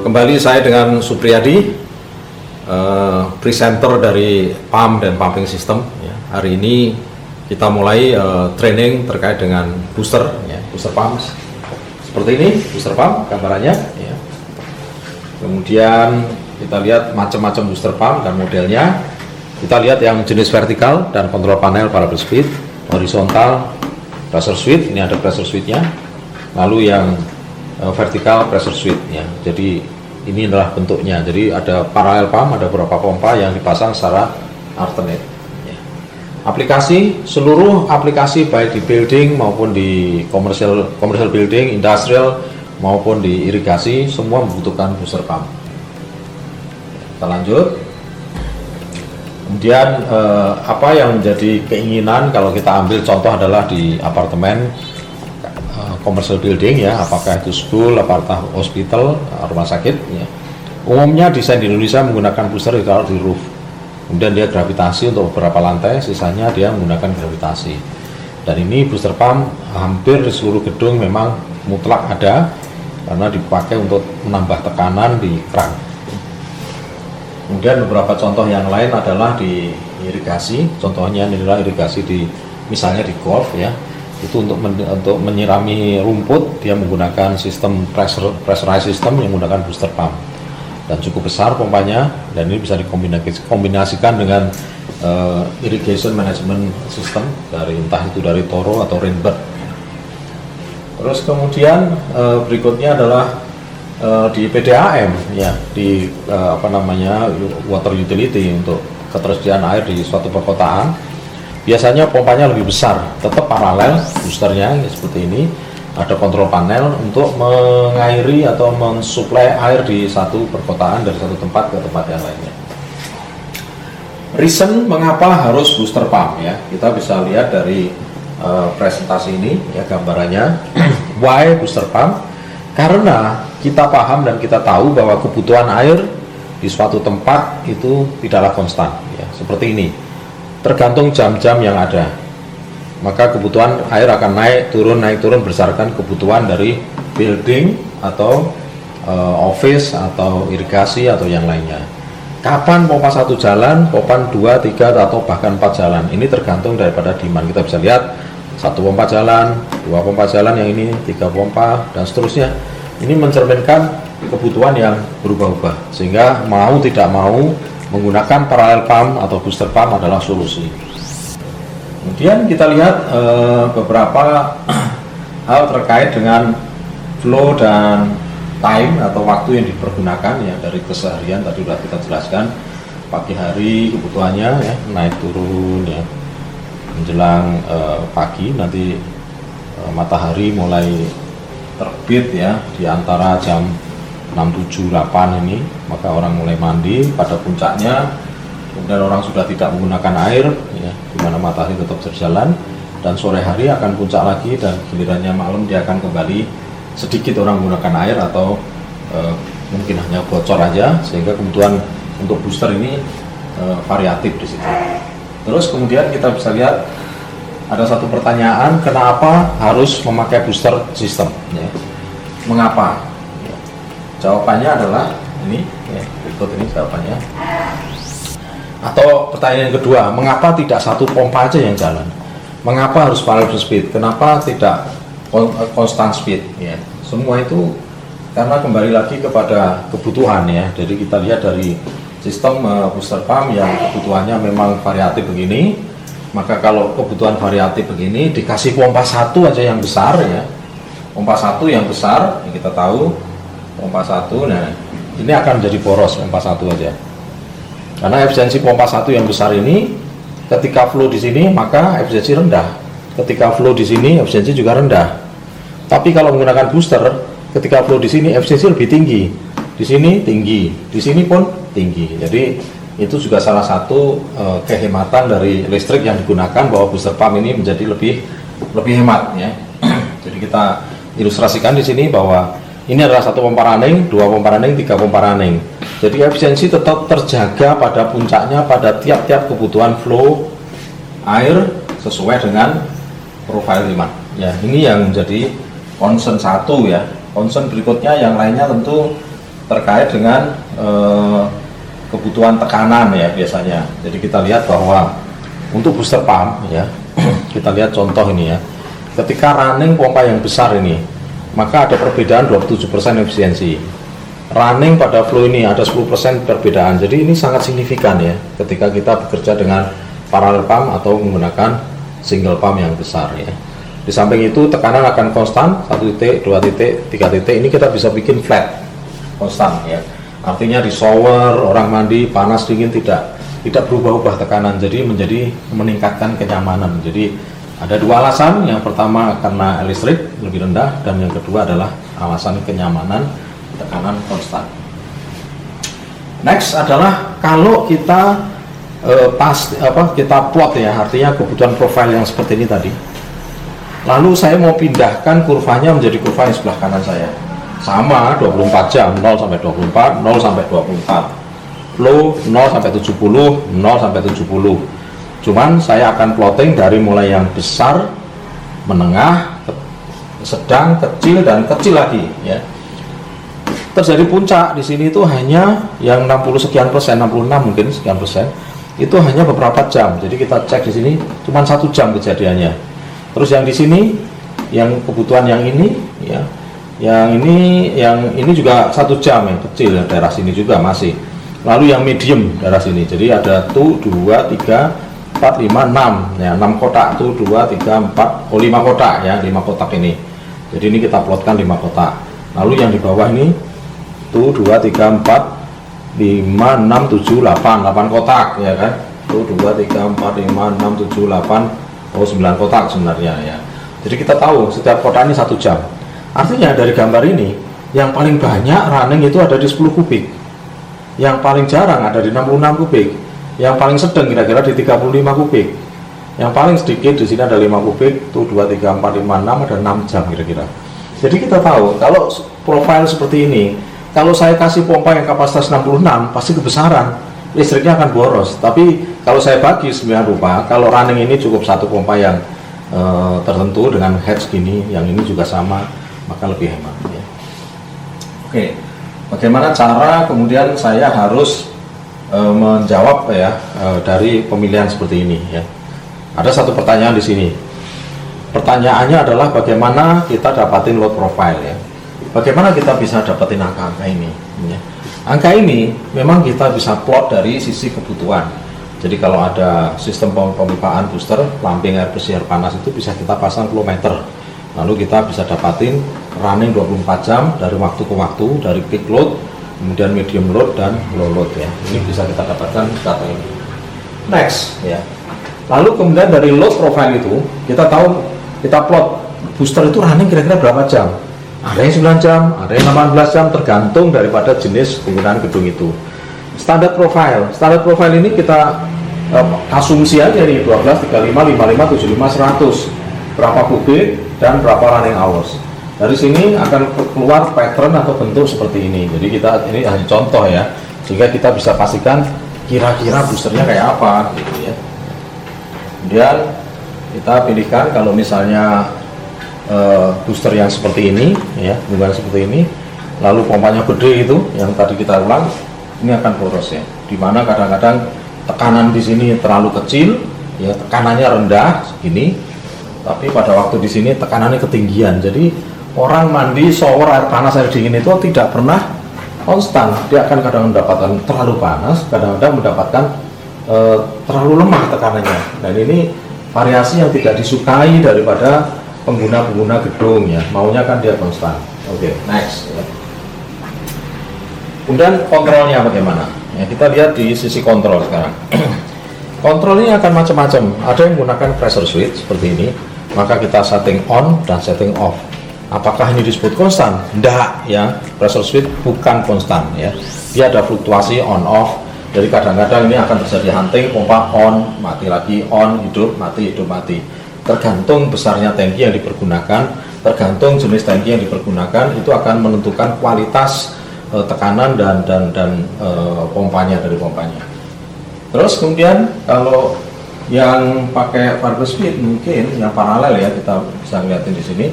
Kembali saya dengan Supriyadi, presenter dari pump dan pumping system. Hari ini kita mulai training terkait dengan booster, booster pump. Seperti ini, booster pump gambarannya. Kemudian kita lihat macam-macam booster pump dan modelnya. Kita lihat yang jenis vertikal dan kontrol panel variable speed, horizontal pressure switch, ini ada pressure switch-nya. Lalu yang vertikal pressure switch, jadi ini adalah bentuknya. Jadi ada parallel pump, ada beberapa pompa yang dipasang secara alternate. Aplikasi, seluruh aplikasi baik di building maupun di commercial building, industrial maupun di irigasi, semua membutuhkan booster pump. Kita lanjut. Kemudian apa yang menjadi keinginan kalau kita ambil contoh adalah di apartemen, commercial building, apakah itu school, apakah hospital, rumah sakit. Umumnya desain di Indonesia menggunakan booster ditaruh di roof. Kemudian dia gravitasi untuk beberapa lantai, sisanya dia menggunakan gravitasi. Dan ini booster pump hampir di seluruh gedung memang mutlak ada, karena dipakai untuk menambah tekanan di kran. Kemudian beberapa contoh yang lain adalah di irigasi, contohnya inilah irigasi di misalnya di golf, itu untuk menyirami rumput dia menggunakan sistem pressurized system yang menggunakan booster pump dan cukup besar pompanya, dan ini bisa dikombinasikan dengan irrigation management system dari entah itu dari Toro atau Rainbird. Terus kemudian berikutnya adalah di PDAM, di water utility untuk ketersediaan air di suatu perkotaan. Biasanya pompanya lebih besar, tetap paralel boosternya seperti ini. Ada kontrol panel untuk mengairi atau mensuplai air di satu perkotaan dari satu tempat ke tempat yang lainnya. Reason mengapa harus booster pump, kita bisa lihat dari presentasi ini, gambarannya. Why booster pump? Karena kita paham dan kita tahu bahwa kebutuhan air di suatu tempat itu tidaklah konstan, seperti ini. Tergantung jam-jam yang ada, maka kebutuhan air akan naik turun berdasarkan kebutuhan dari building atau office atau irigasi atau yang lainnya. Kapan pompa 1 jalan, pompa 2, 3 atau bahkan 4 jalan, ini tergantung daripada demand. Kita bisa lihat 1 pompa jalan, 2 pompa jalan, yang ini 3 pompa dan seterusnya. Ini mencerminkan kebutuhan yang berubah-ubah, sehingga mau tidak mau menggunakan parallel pump atau booster pump adalah solusi. Kemudian kita lihat beberapa hal terkait dengan flow dan time atau waktu yang dipergunakan, dari keseharian tadi sudah kita jelaskan. Pagi hari kebutuhannya naik turun, menjelang pagi nanti matahari mulai terbit di antara jam 6, 7, 8 ini, maka orang mulai mandi pada puncaknya. Kemudian orang sudah tidak menggunakan air, di mana matahari tetap berjalan, dan sore hari akan puncak lagi, dan gilirannya malam dia akan kembali sedikit orang menggunakan air atau mungkin hanya bocor aja, sehingga kebutuhan untuk booster ini variatif di situ. Terus kemudian kita bisa lihat ada satu pertanyaan, kenapa harus memakai booster system? Mengapa? Jawabannya adalah ini, berikut ini jawabannya. Atau pertanyaan yang kedua, mengapa tidak satu pompa aja yang jalan? Mengapa harus variable speed? Kenapa tidak constant speed? Semua itu karena kembali lagi kepada kebutuhan, Jadi kita lihat dari sistem booster pump yang kebutuhannya memang variatif begini, maka kalau kebutuhan variatif begini dikasih pompa 1 aja yang besar, pompa 1 yang besar, kita tahu pompa 1, nah ini akan menjadi boros pompa 1 aja. Karena efisiensi pompa 1 yang besar ini, ketika flow di sini maka efisiensi rendah. Ketika flow di sini efisiensi juga rendah. Tapi kalau menggunakan booster, ketika flow di sini efisiensi lebih tinggi. Di sini tinggi, di sini pun tinggi. Jadi itu juga salah satu kehematan dari listrik yang digunakan, bahwa booster pump ini menjadi lebih hemat, Jadi kita ilustrasikan di sini bahwa ini adalah 1 pompa running, 2 pompa running, 3 pompa running. Jadi efisiensi tetap terjaga pada puncaknya pada tiap-tiap kebutuhan flow air sesuai dengan profile demand. Ini yang menjadi concern 1, Concern berikutnya yang lainnya tentu terkait dengan kebutuhan tekanan ya biasanya. Jadi kita lihat bahwa untuk booster pump ya, kita lihat contoh ini ya. Ketika running pompa yang besar ini, maka ada perbedaan 27% efisiensi. Running pada flow ini ada 10% perbedaan. Jadi ini sangat signifikan ya ketika kita bekerja dengan parallel pump atau menggunakan single pump yang besar ya. Di samping itu tekanan akan konstan, 1 titik, 2 titik, 3 titik. Ini kita bisa bikin flat, konstan ya. Artinya di shower, orang mandi, panas dingin tidak berubah-ubah tekanan. Jadi meningkatkan kenyamanan. Jadi ada dua alasan. Yang pertama karena listrik lebih rendah, dan yang kedua adalah alasan kenyamanan, tekanan konstan. Next adalah kalau kita kita plot ya, artinya kebutuhan profil yang seperti ini tadi. Lalu saya mau pindahkan kurvanya menjadi kurva yang sebelah kanan saya. Sama 24 jam, 0 sampai 24, 0 sampai 24. Flow 0 sampai 70, 0 sampai 70. Cuman saya akan plotting dari mulai yang besar, menengah, sedang, kecil, dan kecil lagi ya. Terjadi puncak di sini itu hanya yang 60 sekian persen, 66 mungkin sekian persen. Itu hanya beberapa jam. Jadi kita cek di sini cuma 1 jam kejadiannya. Terus yang di sini, yang kebutuhan yang ini ya, yang ini juga 1 jam yang kecil ya, daerah sini juga masih. Lalu yang medium daerah sini, jadi ada 2, 3, 4, 5, 6 ya, 6 kotak, 2, 3, 4, 5 kotak ya, 5 kotak ini. Jadi ini kita plotkan 5 kotak. Lalu yang di bawah ini 2, 3, 4, 5, 6, 7, 8 kotak ya kan. 2, 3, 4, 5, 6, 7, 8, 9 kotak sebenarnya ya. Jadi kita tahu setiap kotak ini 1 jam. Artinya dari gambar ini yang paling banyak running itu ada di 10 kubik, yang paling jarang ada di 66 kubik, yang paling sedang kira-kira di 35 kubik, yang paling sedikit di sini ada 5 kubik. 2, 3, 4, 5, 6 ada 6 jam kira-kira. Jadi kita tahu kalau profil seperti ini, kalau saya kasih pompa yang kapasitas 66 pasti kebesaran, listriknya akan boros. Tapi kalau saya bagi 9 rupa, kalau running ini cukup 1 pompa yang tertentu dengan head segini, yang ini juga sama, maka lebih hemat ya. Oke, bagaimana cara kemudian saya harus menjawab ya dari pemilihan seperti ini ya. Ada satu pertanyaan di sini. Pertanyaannya adalah bagaimana kita dapatin load profile ya. Bagaimana kita bisa dapatin angka-angka ini ya. Angka ini memang kita bisa plot dari sisi kebutuhan. Jadi kalau ada sistem pemipaan booster, pumping air bersih air panas itu bisa kita pasang kilometer. Lalu kita bisa dapatin running 24 jam dari waktu ke waktu, dari peak load, kemudian medium load dan low load ya. Ini bisa kita dapatkan data ini. Next ya. Lalu kemudian dari load profile itu kita tahu, kita plot booster itu running kira-kira berapa jam. Ada yang 9 jam, ada yang 18 jam, tergantung daripada jenis penggunaan gedung itu. Standard profile ini kita asumsi aja nih 12, 35, 55, 75, 100 berapa kubik dan berapa running hours. Dari sini akan keluar pattern atau bentuk seperti ini. Jadi kita ini hanya contoh ya, sehingga kita bisa pastikan kira-kira boosternya kayak apa gitu ya. Kemudian kita pilihkan kalau misalnya booster yang seperti ini ya, bukan seperti ini, lalu pompanya gede itu yang tadi kita ulang, ini akan boros ya. Dimana kadang-kadang tekanan di sini terlalu kecil ya, tekanannya rendah segini, tapi pada waktu di sini tekanannya ketinggian. Jadi orang mandi shower air panas air dingin itu tidak pernah konstan. Dia akan kadang mendapatkan terlalu panas, kadang-kadang mendapatkan terlalu lemah tekanannya. Dan ini variasi yang tidak disukai daripada pengguna-pengguna gedung ya. Maunya kan dia konstan. Oke, next ya. Kemudian kontrolnya bagaimana? Ya, kita lihat di sisi kontrol sekarang. Kontrol ini akan macam-macam. Ada yang menggunakan pressure switch seperti ini, maka kita setting on dan setting off. Apakah ini disebut konstan? Tidak ya. Pressure switch bukan konstan ya. Dia ada fluktuasi on off. Jadi kadang-kadang ini akan terjadi hunting, pompa on, mati lagi, on, hidup, mati, tergantung besarnya tangki yang dipergunakan, tergantung jenis tangki yang dipergunakan, itu akan menentukan kualitas tekanan dan pompanya dari pompanya. Terus kemudian kalau yang pakai variable speed mungkin yang paralel ya, kita bisa lihatin di sini.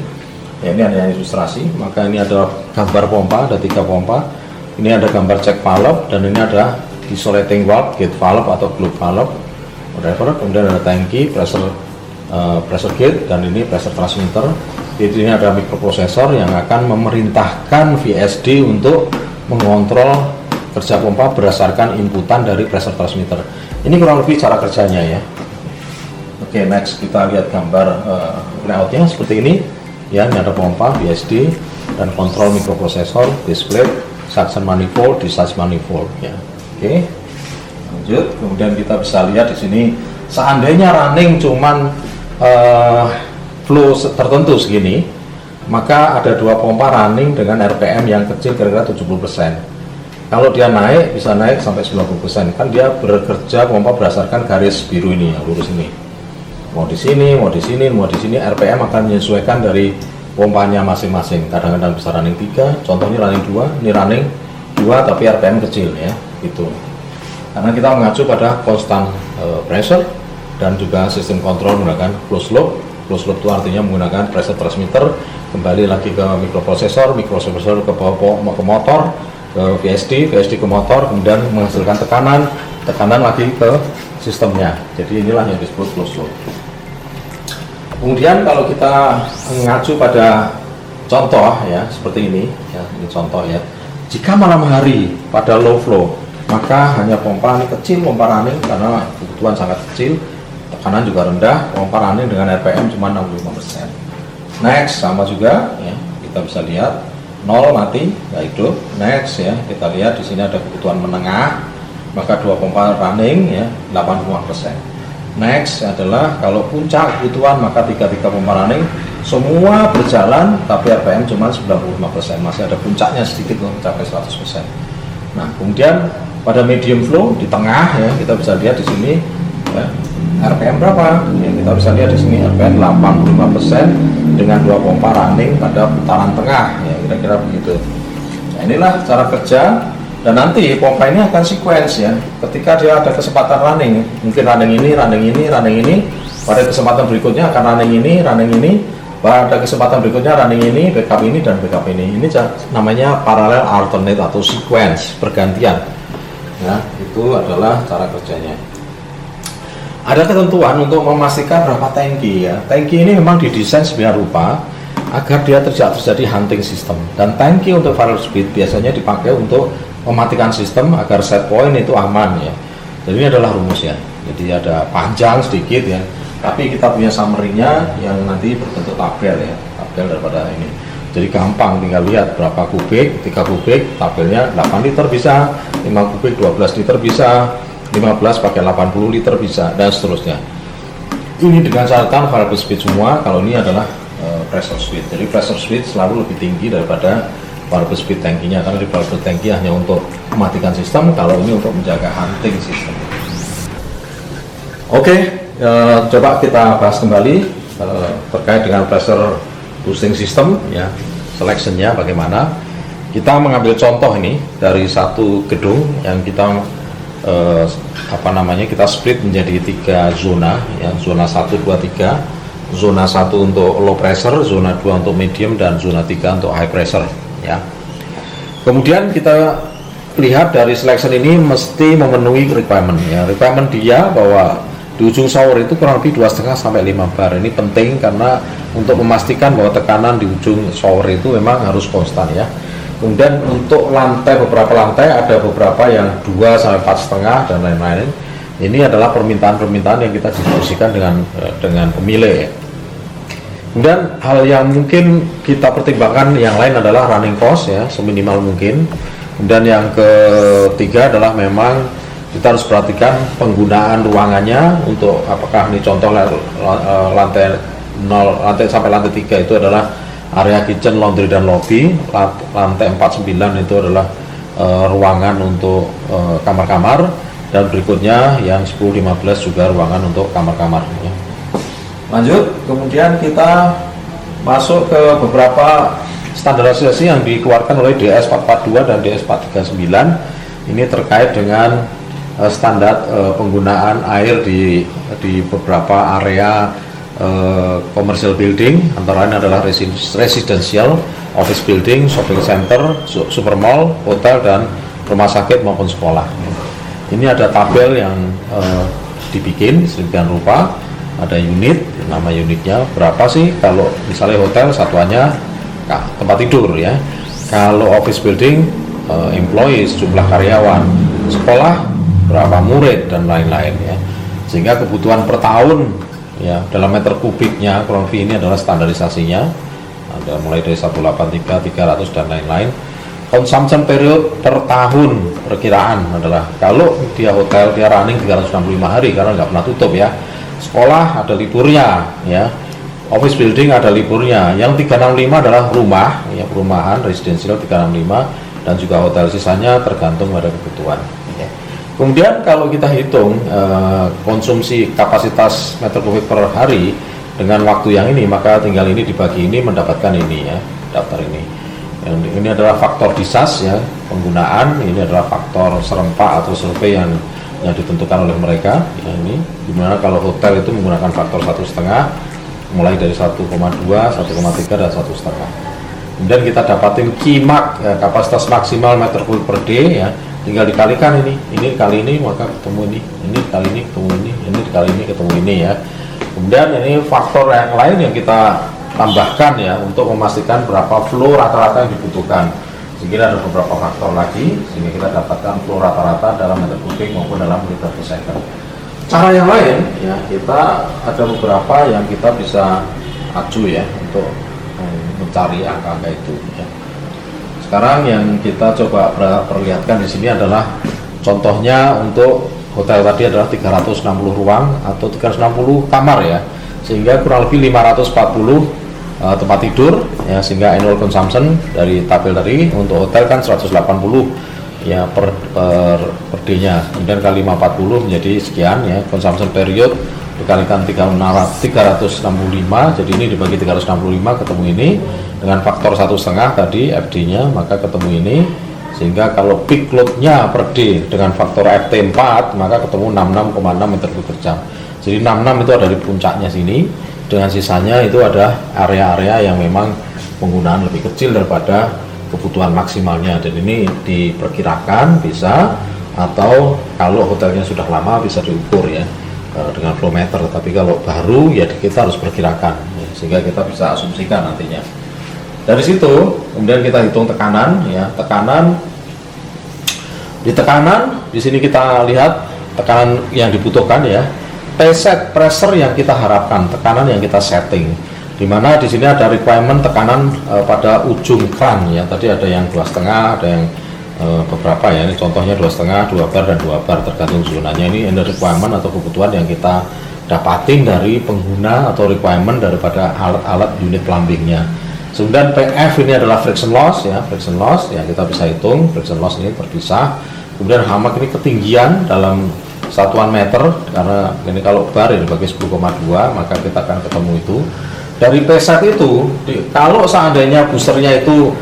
Ya, ini hanya ilustrasi, maka ini ada gambar pompa, ada 3 pompa. Ini ada gambar check valve, dan ini ada isolating valve, gate valve atau globe valve, whatever. Kemudian ada tangki, pressure gate, dan ini pressure transmitter. Jadi ini ada mikroprosesor yang akan memerintahkan VSD untuk mengontrol kerja pompa berdasarkan inputan dari pressure transmitter. Ini kurang lebih cara kerjanya ya. Oke, next kita lihat gambar layoutnya seperti ini. Ya, ini ada pompa, VSD, dan kontrol mikroprosesor, display, suction manifold, discharge manifold. Ya, oke. Lanjut, kemudian kita bisa lihat di sini. Seandainya running cuman flow tertentu segini, maka ada dua pompa running dengan RPM yang kecil kira-kira 70%. Kalau dia naik, bisa naik sampai 90%. Kan dia bekerja pompa berdasarkan garis biru ini, yang lurus ini. Mau di sini, mau di sini, mau di sini, RPM akan menyesuaikan dari pompanya masing-masing. Kadang-kadang bisa running 3, contohnya running 2, ini running 2 tapi RPM kecil ya, gitu. Karena kita mengacu pada constant pressure dan juga sistem kontrol menggunakan closed loop. Closed loop itu artinya menggunakan pressure transmitter, kembali lagi ke mikroprosesor, mikroprosesor ke motor, ke VSD ke motor, kemudian menghasilkan tekanan lagi ke sistemnya. Jadi inilah yang disebut closed loop. Kemudian kalau kita mengacu pada contoh ya seperti ini ya, ini contoh ya. Jika malam hari pada low flow, maka hanya pompa ini kecil, pompa running karena kebutuhan sangat kecil, tekanan juga rendah, pompa running dengan RPM cuma 65%. Next sama juga ya, kita bisa lihat 0 mati, nggak hidup. Next ya, kita lihat di sini ada kebutuhan menengah, maka dua pompa running ya 85%. Next adalah kalau puncak kebutuhan, maka tiga pompa running semua berjalan tapi RPM cuma 95%, masih ada puncaknya sedikit mencapai 100%. Nah, kemudian pada medium flow di tengah ya, kita bisa lihat di sini ya, RPM berapa? Ya, kita bisa lihat di sini RPM 85% dengan dua pompa running pada putaran tengah ya, kira-kira begitu. Nah, inilah cara kerja, dan nanti pompa ini akan sequence ya. Ketika dia ada kesempatan running, mungkin running ini, pada kesempatan berikutnya akan running ini, pada kesempatan berikutnya running ini, backup ini, dan backup ini. Ini namanya parallel alternate atau sequence, bergantian. Ya, itu adalah cara kerjanya. Ada ketentuan untuk memastikan berapa tangki ya. Tangki ini memang didesain sebiar rupa agar dia tidak terjadi hunting system. Dan tangki untuk variable speed biasanya dipakai untuk mematikan sistem agar set point itu aman ya. Jadi ini adalah rumusnya. Jadi ada panjang sedikit ya, tapi kita punya summary-nya yang nanti berbentuk tabel ya, tabel daripada ini. Jadi gampang, tinggal lihat berapa kubik, 3 kubik, tabelnya 8 liter bisa, 5 kubik 12 liter bisa, 15 pakai 80 liter bisa, dan seterusnya. Ini dengan catatan variable speed semua. Kalau ini adalah pressure speed. Jadi pressure speed selalu lebih tinggi daripada variable speed tangkinya, karena di variable tangki hanya untuk mematikan sistem, kalau ini untuk menjaga hunting sistem. Oke, coba kita bahas kembali terkait dengan pressure boosting system ya, selectionnya bagaimana. Kita mengambil contoh ini dari satu gedung yang kita kita split menjadi 3 zona ya, zona 1, 2, 3. Zona 1 untuk low pressure, zona 2 untuk medium, dan zona 3 untuk high pressure ya. Kemudian kita lihat dari selection ini mesti memenuhi requirement ya. Requirement dia bahwa di ujung shower itu kurang lebih 2,5 sampai 5 bar. Ini penting karena untuk memastikan bahwa tekanan di ujung shower itu memang harus konstan ya. Kemudian untuk lantai, beberapa lantai ada beberapa yang 2 sampai 4,5 dan lain-lain. Ini adalah permintaan-permintaan yang kita diskusikan dengan pemilik ya. Kemudian hal yang mungkin kita pertimbangkan yang lain adalah running cost ya, seminimal mungkin. Kemudian yang ketiga adalah memang kita harus perhatikan penggunaan ruangannya, untuk apakah ini contoh lantai 0 sampai lantai 3 itu adalah area kitchen, laundry, dan lobby. Lantai 49 itu adalah ruangan untuk kamar-kamar, dan berikutnya yang 10-15 juga ruangan untuk kamar-kamar ya. Lanjut, kemudian kita masuk ke beberapa standarisasi yang dikeluarkan oleh DS 442 dan DS 439. Ini terkait dengan standar penggunaan air di beberapa area commercial building, antara lain adalah residential, office building, shopping center, supermall, hotel, dan rumah sakit maupun sekolah. Ini ada tabel yang dibikin sedemikian rupa, ada unit, nama unitnya berapa sih. Kalau misalnya hotel satuannya tempat tidur ya, kalau office building employees, jumlah karyawan, sekolah berapa murid, dan lain-lain ya. Sehingga kebutuhan per tahun ya dalam meter kubiknya kurang lebih ini adalah standarisasinya, ada mulai dari 183, 300 dan lain-lain. Consumption period per tahun perkiraan adalah, kalau dia hotel dia running 365 hari karena nggak pernah tutup ya. Sekolah ada liburnya ya, office building ada liburnya. Yang 365 adalah rumah ya, perumahan residential 365, dan juga hotel, sisanya tergantung pada kebutuhan ya. Kemudian kalau kita hitung konsumsi kapasitas meter kubik per hari dengan waktu yang ini, maka tinggal ini dibagi ini mendapatkan ini ya, daftar ini. Ini adalah faktor disas ya, penggunaan, ini adalah faktor serempak atau survei yang ditentukan oleh mereka ya, ini dimana kalau hotel itu menggunakan faktor 1,5 mulai dari 1,2, 1,3 dan 1,5. Kemudian kita dapatin kimak ya, kapasitas maksimal meter kubik per day ya, tinggal dikalikan ini kali ini maka ketemu ini kali ini ketemu ini kali ini ketemu ini ya. Kemudian ini faktor yang lain yang kita tambahkan ya untuk memastikan berapa flow rata-rata yang dibutuhkan. Sehingga ada beberapa faktor lagi sehingga kita dapatkan flow rata-rata dalam meter kubik maupun dalam liter per second. Cara yang lain ya, kita ada beberapa yang kita bisa acu ya untuk mencari angka-angka itu ya. Sekarang yang kita coba perlihatkan di sini adalah contohnya untuk hotel tadi adalah 360 ruang atau 360 kamar ya, sehingga kurang lebih 540 tempat tidur ya, sehingga annual consumption dari tabel tadi untuk hotel kan 180 ya per day-nya, kemudian kali 540 menjadi sekian ya. Consumption period dikalikan 365, jadi ini dibagi 365 ketemu ini dengan faktor 1,5 tadi FD-nya, maka ketemu ini. Sehingga kalau peak load-nya per day dengan faktor FT 4 maka ketemu 66,6 meter kubik per jam. Jadi 66 itu ada di puncaknya sini, dengan sisanya itu ada area-area yang memang penggunaan lebih kecil daripada kebutuhan maksimalnya, dan ini diperkirakan bisa, atau kalau hotelnya sudah lama bisa diukur ya dengan flow meter. Tapi kalau baru ya kita harus perkirakan ya, sehingga kita bisa asumsikan nantinya. Dari situ kemudian kita hitung tekanan ya, tekanan di sini kita lihat tekanan yang dibutuhkan ya, P-set pressure yang kita harapkan, tekanan yang kita setting, dimana di sini ada requirement tekanan pada ujung kran ya. Tadi ada yang 2,5, ada yang beberapa ya, ini contohnya 2,5, 2 bar dan 2 bar tergantung zonanya. Ini requirement atau kebutuhan yang kita dapatin dari pengguna atau requirement daripada alat-alat unit plumbingnya. Kemudian PF ini adalah friction loss ya, friction loss ya, kita bisa hitung friction loss ini terpisah. Kemudian hamak ini ketinggian dalam satuan meter, karena ini kalau bar ini dibagi 10,2 maka kita akan ketemu itu. Dari P-set itu kalau seandainya boosternya itu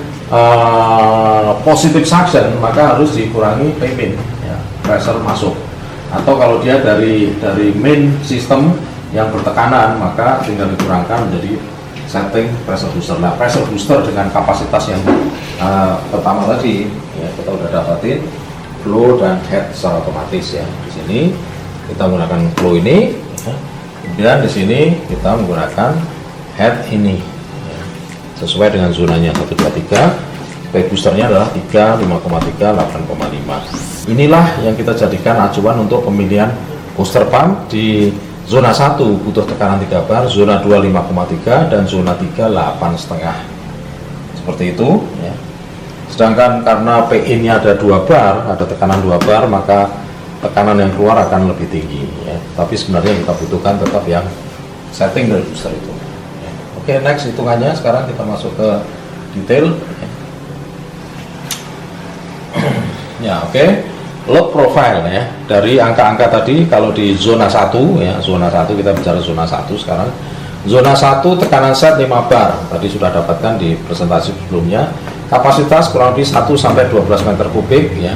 positive suction maka harus dikurangi P-min ya, pressure masuk. Atau kalau dia dari main sistem yang bertekanan maka tinggal dikurangkan menjadi setting pressure booster. Nah, pressure booster dengan kapasitas yang pertama tadi ya, kita udah dapatin flow dan head secara otomatis ya. Di sini kita menggunakan flow ini ya. Kemudian di sini kita menggunakan head ini ya, sesuai dengan zonanya 1, 2, 3. P boosternya adalah 3, 5,3, 8,5. Inilah yang kita jadikan acuan untuk pemilihan booster pump. Di zona 1 butuh tekanan 3 bar, zona 2 5,3, dan zona 3 8,5. Seperti itu ya. Sedangkan karena PI-nya ada 2 bar, ada tekanan 2 bar, maka tekanan yang keluar akan lebih tinggi ya. Tapi sebenarnya kita butuhkan tetap yang setting dari booster itu ya. Oke, next hitungannya. Sekarang kita masuk ke detail ya. Oke, load profile ya. Dari angka-angka tadi, kalau di zona 1 ya, zona 1 kita bicara zona 1 sekarang. Zona 1 tekanan set 5 bar, tadi sudah dapatkan di presentasi sebelumnya. Kapasitas kurang lebih 1 sampai 12 meter kubik ya.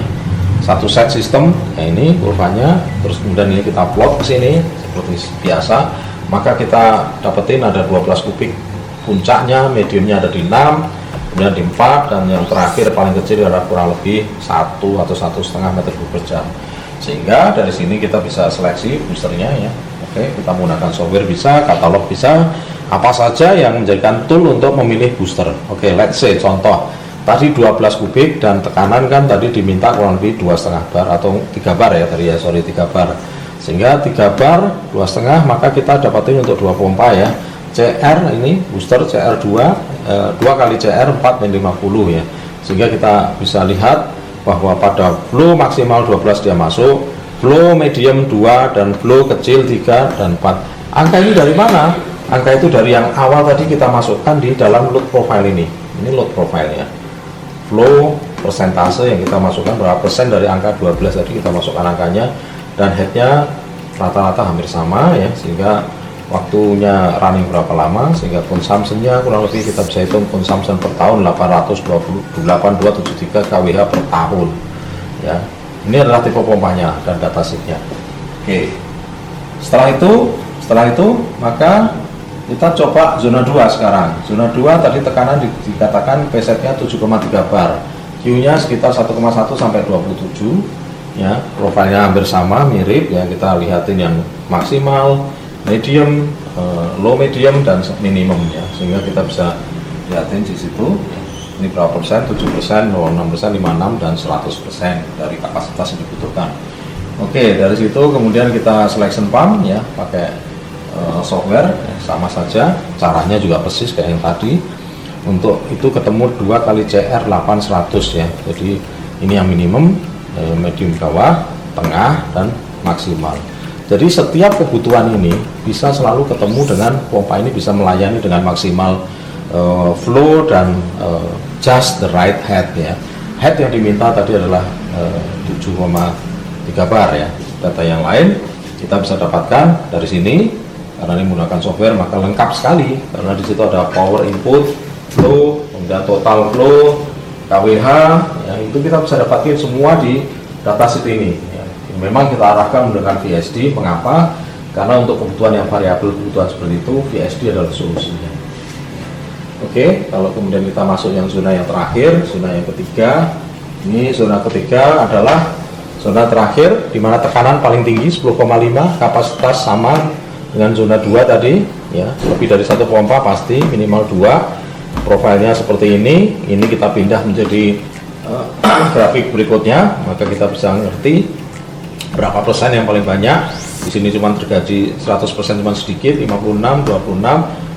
Satu set sistem, ya ini kurvanya. Terus kemudian ini kita plot ke sini seperti biasa. maka kita dapetin ada 12 kubik puncaknya, mediumnya ada di 6, kemudian di 4, dan yang terakhir paling kecil adalah kurang lebih 1 atau 1,5 meter kubik per jam. Sehingga dari sini kita bisa seleksi boosternya ya. Oke, kita menggunakan software bisa, katalog bisa, apa saja yang menjadikan tool untuk memilih booster. Oke, let's say contoh tadi 12 kubik dan tekanan kan tadi diminta kurang lebih 2,5 bar atau 3 bar ya tadi ya, sorry 3 bar. Sehingga 3 bar 2,5, maka kita dapatin untuk 2 pompa ya. CR ini booster CR2 2 kali CR 4 min 50 ya. Sehingga kita bisa lihat bahwa pada flow maksimal 12 dia masuk, flow medium 2, dan flow kecil 3 dan 4. Angka ini dari mana? Angka itu dari yang awal tadi kita masukkan di dalam load profile ini. Ini load profile ya. Flow persentase yang kita masukkan, berapa persen dari angka 12 tadi kita masukkan angkanya, dan headnya rata-rata hampir sama ya, sehingga waktunya running berapa lama, sehingga consumption-nya kurang lebih kita bisa hitung consumption per tahun 828,273 kWh per tahun ya. Ini adalah tipe pompanya dan datasheetnya. Oke, setelah itu maka kita coba zona 2 sekarang. Zona 2 tadi tekanan dikatakan PZ-nya 7,3 bar, Q-nya sekitar 1,1 sampai 27 ya. Profilnya hampir sama, mirip ya. Kita lihatin yang maksimal, medium, low medium, dan minimum ya, sehingga kita bisa lihatin di situ ini berapa persen, 7%, 06%, 56%, dan 100% dari kapasitas yang dibutuhkan. Oke, dari situ kemudian kita selection pump ya, pakai software ya, sama saja, caranya juga persis kayak yang tadi. Untuk itu ketemu 2 kali CR 800 ya, jadi ini yang minimum, medium bawah, tengah, dan maksimal. Jadi setiap kebutuhan ini bisa selalu ketemu dengan pompa ini, bisa melayani dengan maksimal flow dan just the right head ya. Head yang diminta tadi adalah 7,3 bar ya. Data yang lain kita bisa dapatkan dari sini, karena ini menggunakan software maka lengkap sekali, karena di situ ada power input, flow, kemudian total flow, KWH ya, itu kita bisa dapatin semua di datasheet ini ya. Memang kita arahkan menggunakan VSD. Mengapa? Karena untuk kebutuhan yang variabel, kebutuhan seperti itu, VSD adalah solusinya. Oke, kalau kemudian kita masuk yang zona yang terakhir, zona yang ketiga. Ini zona ketiga adalah zona terakhir di mana tekanan paling tinggi 10,5, kapasitas sama dengan zona 2 tadi ya, lebih dari 1 pompa pasti, minimal 2. Profilnya seperti ini kita pindah menjadi grafik berikutnya, maka kita bisa ngerti berapa persen yang paling banyak. Di sini cuma tergaji 100% cuma sedikit, 56, 26,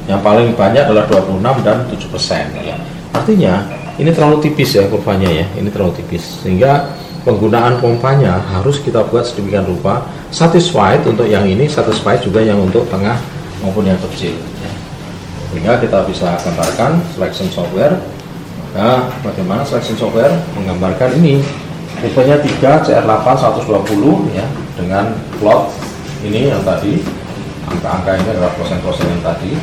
yang paling banyak adalah 26 dan 7% ya. Artinya ini terlalu tipis ya kurvanya ya, ini terlalu tipis, sehingga penggunaan pompanya harus kita buat sedemikian rupa satisfied untuk yang ini, satisfied juga yang untuk tengah maupun yang kecil ya. Sehingga kita bisa gambarkan selection software. Maka bagaimana selection software menggambarkan ini, tipenya 3 CR8 120 ya, dengan plot ini yang tadi, angka-angka ini adalah persen-persen yang tadi.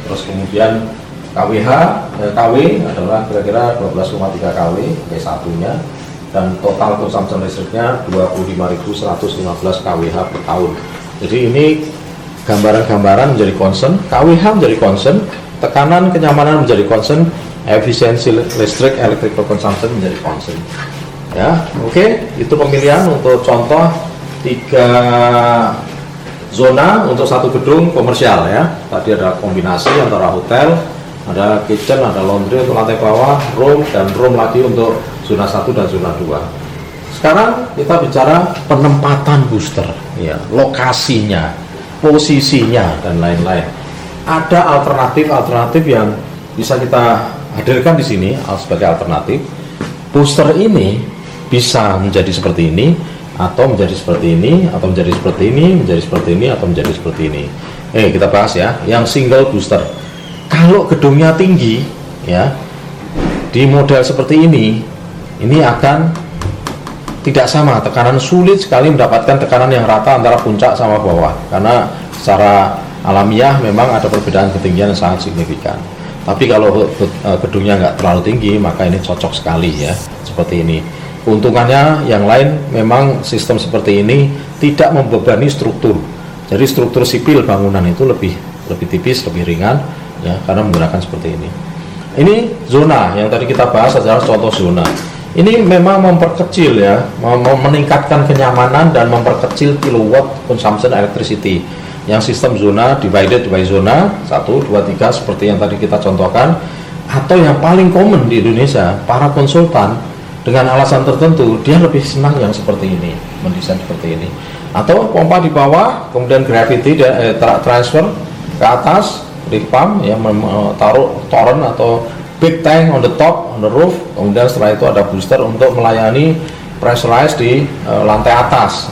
Terus kemudian KWH, KW adalah kira-kira 12,3 KW P1 nya, dan total consumption listriknya 25.115 kWh per tahun. Jadi ini gambaran-gambaran menjadi concern, KWH menjadi concern, tekanan kenyamanan menjadi concern, efisiensi listrik electrical consumption menjadi concern ya. Oke, itu pemilihan untuk contoh 3 zona untuk satu gedung komersial ya. Tadi ada kombinasi antara hotel, ada kitchen, ada laundry untuk lantai bawah, room, dan room lagi untuk zona 1 dan zona 2. Sekarang kita bicara penempatan booster ya, lokasinya, posisinya, dan lain-lain. Ada alternatif yang bisa kita hadirkan di sini sebagai alternatif. Booster ini bisa menjadi seperti ini, atau menjadi seperti ini, atau menjadi seperti ini, menjadi seperti ini, atau menjadi seperti ini. Kita bahas ya, yang single booster. Kalau gedungnya tinggi ya, di model seperti ini akan tidak sama tekanan, sulit sekali mendapatkan tekanan yang rata antara puncak sama bawah, karena secara alamiah memang ada perbedaan ketinggian yang sangat signifikan. Tapi kalau gedungnya nggak terlalu tinggi, maka ini cocok sekali ya, seperti ini. Keuntungannya yang lain, memang sistem seperti ini tidak membebani struktur. Jadi struktur sipil bangunan itu lebih tipis, lebih ringan ya, karena menggunakan seperti ini. Ini zona yang tadi kita bahas adalah contoh zona. Ini memang memperkecil ya, meningkatkan kenyamanan dan memperkecil kilowatt consumption electricity. Yang sistem zona divided by zona 1, 2, 3 seperti yang tadi kita contohkan. Atau yang paling common di Indonesia, para konsultan dengan alasan tertentu dia lebih senang yang seperti ini, mendesain seperti ini. Atau pompa di bawah, kemudian gravity transfer ke atas, lift pump yang taruh torrent atau big tank on the top, on the roof. Kemudian setelah itu ada booster untuk melayani pressurized di lantai atas,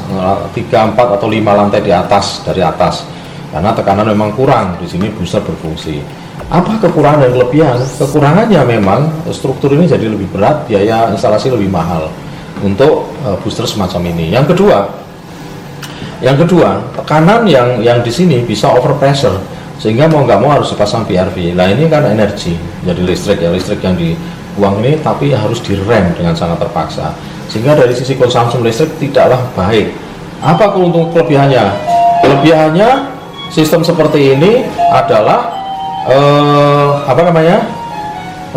3, 4 atau 5 lantai di atas, dari atas. Karena tekanan memang kurang, di sini booster berfungsi. Apa kekurangan dan kelebihan? Kekurangannya memang struktur ini jadi lebih berat, biaya instalasi lebih mahal untuk booster semacam ini. Yang kedua, tekanan yang di sini bisa over pressure, sehingga mau nggak mau harus dipasang PRV. Nah ini kan energi, jadi listrik yang dibuang ini, tapi harus direm dengan sangat terpaksa, sehingga dari sisi konsumsi listrik tidaklah baik. Apa keuntungan kelebihannya? Kelebihannya sistem seperti ini adalah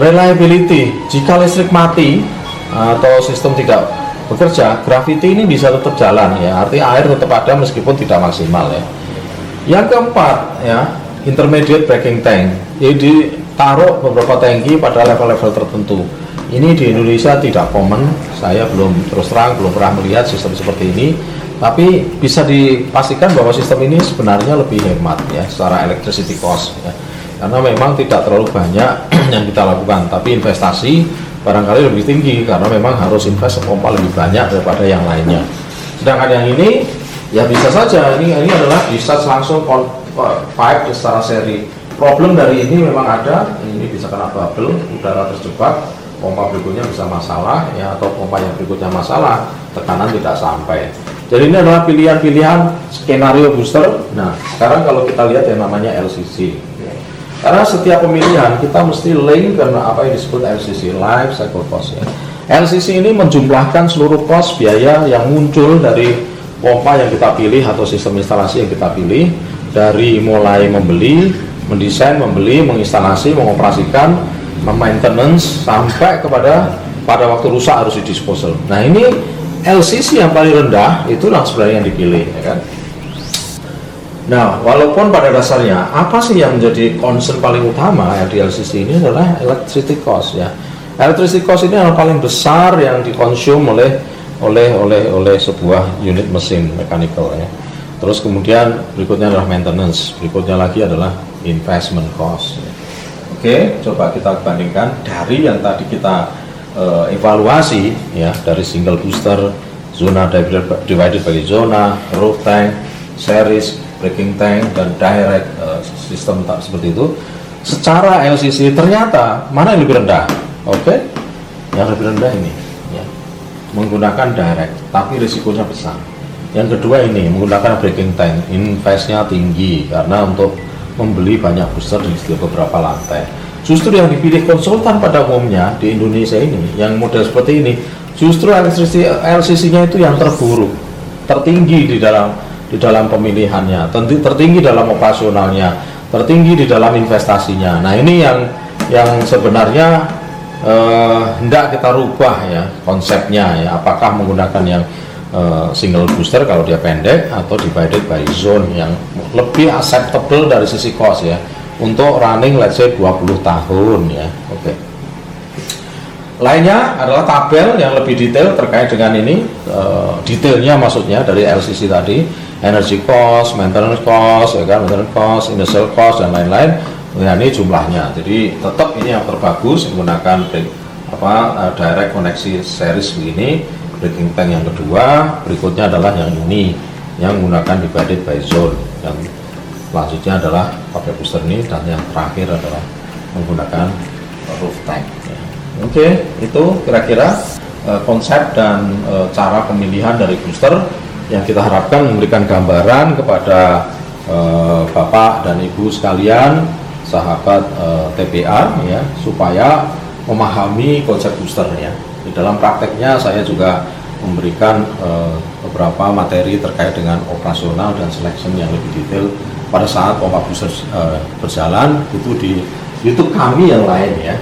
reliability. Jika listrik mati atau sistem tidak bekerja, gravity ini bisa tetap jalan ya, artinya air tetap ada meskipun tidak maksimal ya. Yang keempat ya, intermediate breaking tank. Jadi ditaruh beberapa tangki pada level-level tertentu. Ini di Indonesia tidak common, saya terus terang belum pernah melihat sistem seperti ini. Tapi bisa dipastikan bahwa sistem ini sebenarnya lebih hemat ya secara electricity cost ya. Karena memang tidak terlalu banyak yang kita lakukan, tapi investasi barangkali lebih tinggi karena memang harus invest pompa lebih banyak daripada yang lainnya. Sedangkan yang ini ya bisa saja ini adalah discharge langsung pipe secara seri. Problem dari ini memang ada, ini bisa kena bubble, udara terjebak, pompa berikutnya bisa masalah ya, atau pompa yang berikutnya masalah, tekanan tidak sampai. Jadi ini adalah pilihan-pilihan skenario booster. Nah sekarang kalau kita lihat yang namanya LCC. Karena setiap pemilihan kita mesti link karena apa yang disebut LCC, life cycle cost ya. LCC ini menjumlahkan seluruh cost biaya yang muncul dari pompa yang kita pilih atau sistem instalasi yang kita pilih, dari mulai membeli, mendesain, menginstalasi, mengoperasikan, maintenance sampai kepada pada waktu rusak harus di-disposal. Nah ini LCC yang paling rendah itulah sebenarnya yang dipilih ya kan. Nah, walaupun pada dasarnya apa sih yang menjadi concern paling utama yang di LCC ini adalah electricity cost ya. Electricity cost ini adalah paling besar yang dikonsum oleh sebuah unit mesin mechanical ya. Terus kemudian berikutnya adalah maintenance, berikutnya lagi adalah investment cost ya. Oke, coba kita bandingkan dari yang tadi kita evaluasi ya, dari single booster, zona divided by zona, roof tank, series, breaking tank, dan direct sistem seperti itu. Secara LCC ternyata mana yang lebih rendah? Oke, yang lebih rendah ini ya, menggunakan direct tapi risikonya besar. Yang kedua ini menggunakan breaking tank, investnya tinggi karena untuk membeli banyak booster di beberapa lantai. Justru yang dipilih konsultan pada umumnya di Indonesia ini yang model seperti ini, justru LCC-nya itu yang terburuk, tertinggi di dalam pemilihannya, tertinggi dalam operasionalnya, tertinggi di dalam investasinya. Nah ini yang sebenarnya hendak kita rubah ya konsepnya ya, apakah menggunakan yang single booster kalau dia pendek atau divided by zone yang lebih acceptable dari sisi cost ya, untuk running let's say 20 tahun ya. Oke. Lainnya adalah tabel yang lebih detail terkait dengan ini, detailnya maksudnya dari LCC tadi, energy cost, maintenance cost, ya kan, maintenance cost, industrial cost dan lain-lain. Nah ini jumlahnya. Jadi tetap ini yang terbagus menggunakan direct koneksi series begini, breaking tank yang kedua, berikutnya adalah yang ini yang menggunakan divided by zone, dan selanjutnya adalah pakai booster ini, dan yang terakhir adalah menggunakan roof tank. Oke, itu kira-kira konsep dan cara pemilihan dari booster yang kita harapkan memberikan gambaran kepada Bapak dan Ibu sekalian, sahabat TPA ya, supaya memahami konsep booster ya. Di dalam prakteknya saya juga memberikan beberapa materi terkait dengan operasional dan selection yang lebih detail pada saat pompa booster berjalan itu di YouTube kami yang lain ya.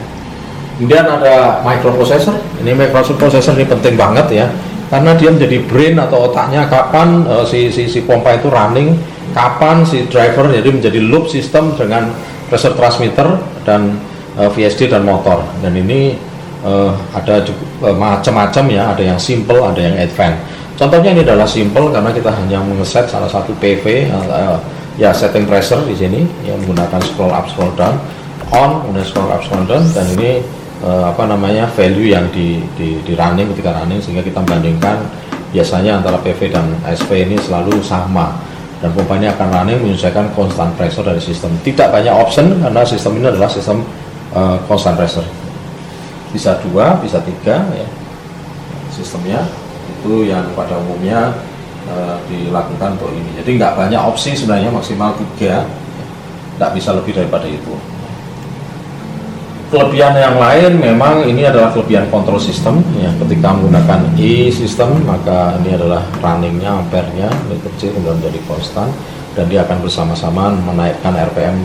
Kemudian ada microprocessor. Ini microprocessor ini penting banget ya, karena dia menjadi brain atau otaknya kapan si pompa itu running, kapan si driver jadi menjadi loop system dengan pressure transmitter dan VSD dan motor. Dan ini ada macam-macam ya, ada yang simple, ada yang advance. Contohnya ini adalah simple karena kita hanya mengeset salah satu PV ya, setting pressure di sini yang menggunakan scroll up scroll down on, kemudian scroll up scroll down, dan ini value yang di running ketika running, sehingga kita bandingkan biasanya antara PV dan SV ini selalu sama, dan pompa ini akan running menyesuaikan constant pressure dari sistem. Tidak banyak option karena sistem ini adalah sistem constant pressure, bisa 2 bisa 3 ya sistemnya, itu yang pada umumnya dilakukan untuk ini. Jadi nggak banyak opsi sebenarnya, maksimal 3, nggak bisa lebih daripada itu. Kelebihan yang lain memang ini adalah kelebihan control system ya, ketika menggunakan E-system maka ini adalah runningnya, ampere-nya ini kecil kemudian menjadi konstan, dan dia akan bersama-sama menaikkan RPM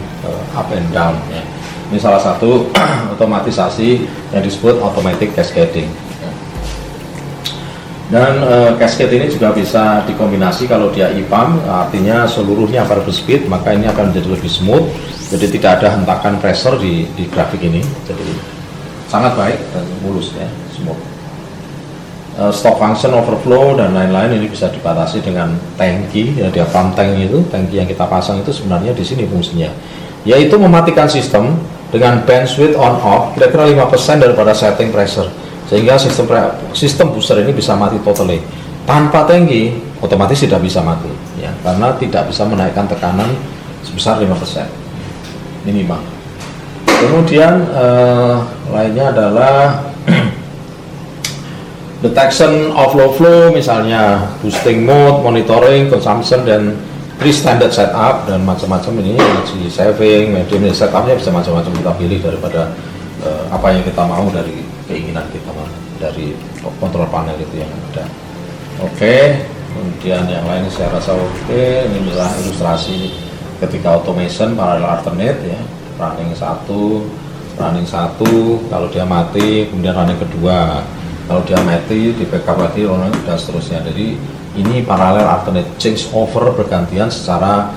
up and down ya. Ini salah satu otomatisasi yang disebut automatic cascading. Dan cascade ini juga bisa dikombinasi kalau dia IPAM, artinya seluruhnya variable speed, maka ini akan menjadi lebih smooth, jadi tidak ada hentakan pressure di grafik ini, jadi sangat baik dan mulus ya, smooth. Stock function overflow dan lain-lain ini bisa dibatasi dengan tangki ya, diaphragm tank itu, tangki yang kita pasang itu sebenarnya di sini fungsinya, yaitu mematikan sistem dengan bandwidth on off kira-kira 5% daripada setting pressure, sehingga sistem booster ini bisa mati totally. Tanpa tangki otomatis tidak bisa mati ya, karena tidak bisa menaikkan tekanan sebesar 5% minimal. Kemudian lainnya adalah detection of low flow, misalnya boosting mode, monitoring, consumption, dan pre-standard setup, dan macam-macam. Ini energy saving, medium, setupnya bisa macam-macam kita pilih daripada apa yang kita mau dari keinginan kita dari kontrol panel itu yang ada. Oke, kemudian yang lain saya rasa oke. Ini adalah ilustrasi ketika automation parallel alternate ya, running 1, kalau dia mati kemudian running kedua, kalau dia mati di backup lagi running dan seterusnya. Jadi ini parallel alternate, change over, bergantian secara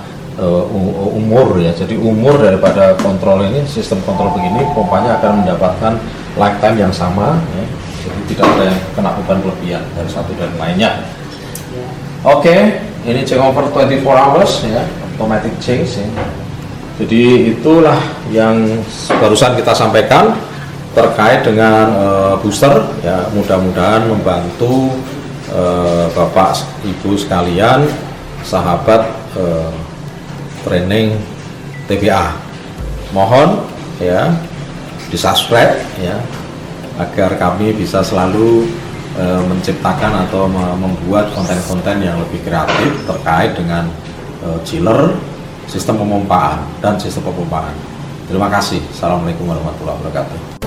umur ya. Jadi umur daripada kontrol ini, sistem kontrol begini, pompanya akan mendapatkan lifetime yang sama ya. Jadi tidak ada yang kena beban kelebihan dari satu dan lainnya. Oke, ini change over 24 hours ya, automatic change ya. Jadi itulah yang barusan kita sampaikan terkait dengan booster ya, mudah-mudahan membantu Bapak Ibu sekalian, sahabat training TBA. Mohon ya di-subscribe ya, agar kami bisa selalu menciptakan atau membuat konten-konten yang lebih kreatif terkait dengan chiller, sistem pemompaan dan sistem pemompaan. Terima kasih. Assalamualaikum warahmatullahi wabarakatuh.